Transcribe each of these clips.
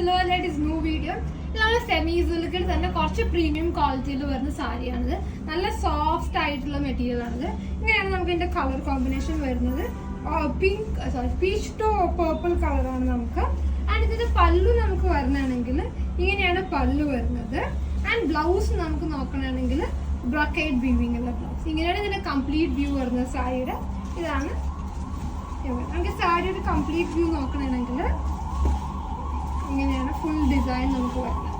hello, that is new video. ഇതാണ് semi സിൽക്കിൽ തന്നെ കുറച്ച് പ്രീമിയം ക്വാളിറ്റിയിൽ വരുന്ന സാരിയാണിത്. നല്ല സോഫ്റ്റ് ആയിട്ടുള്ള മെറ്റീരിയൽ ആണിത്. ഇങ്ങനെയാണ് നമുക്ക് ഇതിന്റെ കളർ കോമ്പിനേഷൻ വരുന്നത്. പീച്ച് ടു പേർപ്പിൾ കളറാണ് നമുക്ക്. ആൻഡ് ഇതിന്റെ പല്ലു നമുക്ക് വരുന്നതാണെങ്കിൽ ഇങ്ങനെയാണ് പല്ലു വരുന്നത്. ആൻഡ് ബ്ലൗസ് നമുക്ക് നോക്കണമെങ്കിൽ ബ്രൊക്കേഡ് വീവിംഗ് ഉള്ള ബ്ലൗസ്. ഇങ്ങനെയാണ് ഇതിന്റെ കംപ്ലീറ്റ് വ്യൂ വരുന്നത് സാരിയുടെ. ഇതാണ് നമുക്ക് സാരിയുടെ കംപ്ലീറ്റ് വ്യൂ നോക്കണമെങ്കിൽ ഇങ്ങനെയാണ് ഫുൾ ഡിസൈൻ നമുക്ക് വരുന്നത്.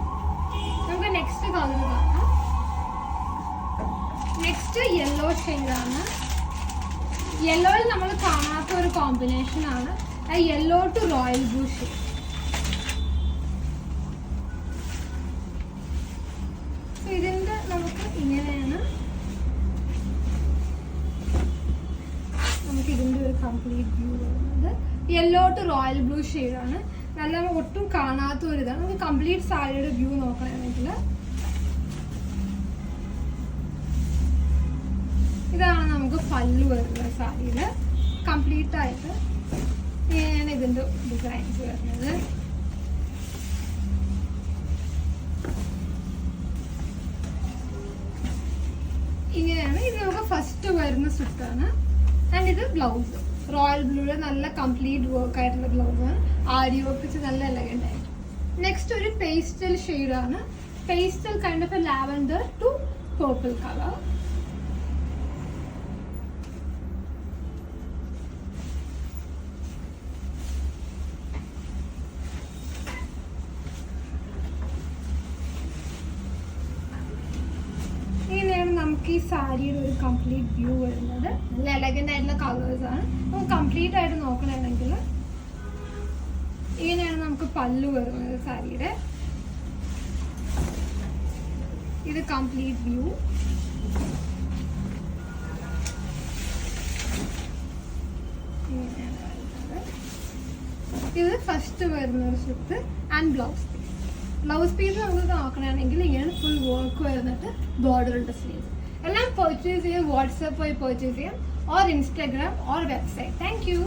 നമുക്ക് നെക്സ്റ്റ് കളർ കാണാം. നെക്സ്റ്റ് യെല്ലോ ഷെയ്ഡാണ്. യെല്ലോയിൽ നമ്മൾ കാണാത്ത ഒരു കോമ്പിനേഷൻ ആണ് yellow to royal blue shade. ഇതിന്റെ നമുക്ക് ഇങ്ങനെയാണ് നമുക്ക് ഇതിന്റെ ഒരു കംപ്ലീറ്റ് വ്യൂ വരുന്നത്. യെല്ലോ ടു റോയൽ ബ്ലൂ ഷെയ്ഡാണ്. നല്ല ഒട്ടും കാണാത്ത ഒരു ഇതാണ്. നമുക്ക് കംപ്ലീറ്റ് സാരിയുടെ വ്യൂ നോക്കണമെങ്കിൽ ഇതാണ് നമുക്ക് പല്ലു വരുന്നത്. സാരിയിൽ കംപ്ലീറ്റ് ആയിട്ട് ഇങ്ങനെയാണ് ഇതിന്റെ ഡിസൈൻസ് വരുന്നത്. ഇങ്ങനെയാണ് ഇത് നമുക്ക് ഫസ്റ്റ് വരുന്ന സ്റ്റിച്ചാണ്. ആൻഡ് ഇത് ബ്ലൗസ് റോയൽ ബ്ലൂവിലെ നല്ല കംപ്ലീറ്റ് വർക്ക് ആയിട്ടുള്ള ബ്ലൗസാണ്. ആരി വർക്ക് വെച്ച് നല്ല എലഗന്റ് ആയിട്ട്. നെക്സ്റ്റ് ഒരു പേസ്റ്റൽ ഷെയ്ഡാണ്. Pastel kind of a lavender to purple colour. ഇങ്ങനെയാണ് നമുക്ക് ഈ സാരിയുടെ ഒരു കംപ്ലീറ്റ് വ്യൂ വരുന്നത്. നല്ല എലഗന്റ് ആയിട്ടുള്ള കളേഴ്സ് ആണ്. നമുക്ക് കംപ്ലീറ്റ് ആയിട്ട് നോക്കണമെങ്കിൽ ഇങ്ങനെയാണ് നമുക്ക് പല്ലു വരുന്നത് സാരിയുടെ. ഇത് കംപ്ലീറ്റ് വ്യൂ. ഇങ്ങനെയാണ് വരുന്നത്. ഇത് ഫസ്റ്റ് വരുന്ന ഒരു stitch and blouse piece. Blouse piece നമുക്ക് നോക്കണമെങ്കിൽ ഇങ്ങനെ ഫുൾ വർക്ക് വരുന്നിട്ട് ബോർഡറുണ്ട് സ്ലീവ്സ്. എല്ലാം പർച്ചേസ് ചെയ്യാം. വാട്സാപ്പ് വഴി പർച്ചേസ് ചെയ്യാം or Instagram or website. Thank U.